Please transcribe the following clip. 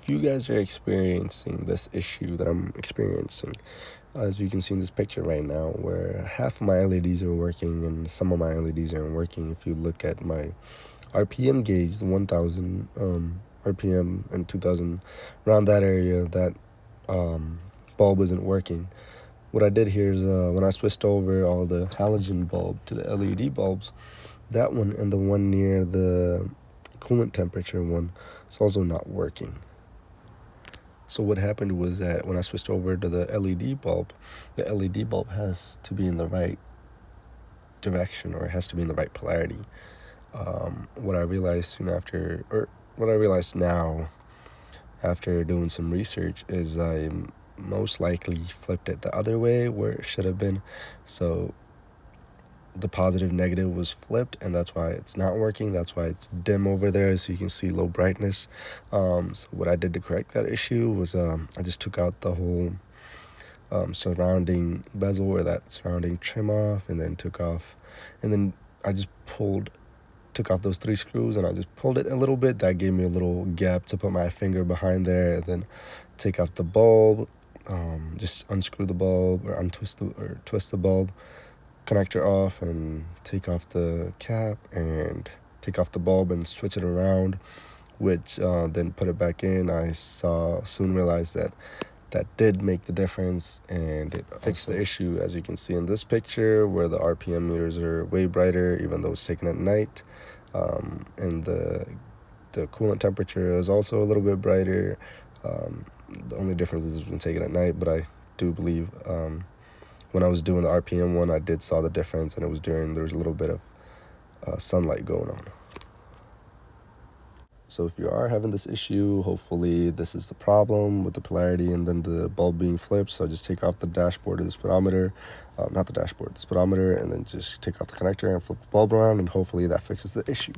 if you guys are experiencing this issue that I'm experiencing, as you can see in this picture right now, where half of my LEDs are working and some of my LEDs aren't working. If you look at my RPM gauge, the 1000 RPM and 2000, around that area, that bulb isn't working. What I did here is when I switched over all the halogen bulb to the LED bulbs, that one and the one near the coolant temperature one is also not working. So what happened was that when I switched over to the LED bulb has to be in the right direction, or it has to be in the right polarity. What I realized soon after, or what I realized now after doing some research, is I most likely flipped it the other way where it should have been. So the positive negative was flipped, and that's why it's not working. That's why it's dim over there, so you can see low brightness. So what I did to correct that issue was I just took out the whole surrounding bezel, or that surrounding trim off, and then I just took off those 3 screws, and I just pulled it a little bit. That gave me a little gap to put my finger behind there, and then take off the bulb, just unscrew the bulb, or twist the bulb connector off, and take off the cap and take off the bulb and switch it around, which then put it back in. I soon realized that did make the difference, and it fixed the issue, as you can see in this picture, where the RPM meters are way brighter even though it's taken at night, and the coolant temperature is also a little bit brighter. The only difference is it's been taken at night, but I do believe when I was doing the RPM one, I did saw the difference, and it was there was a little bit of sunlight going on. So if you are having this issue, hopefully this is the problem with the polarity and then the bulb being flipped. So just take off the dashboard of the speedometer, the speedometer, and then just take off the connector and flip the bulb around, and hopefully that fixes the issue.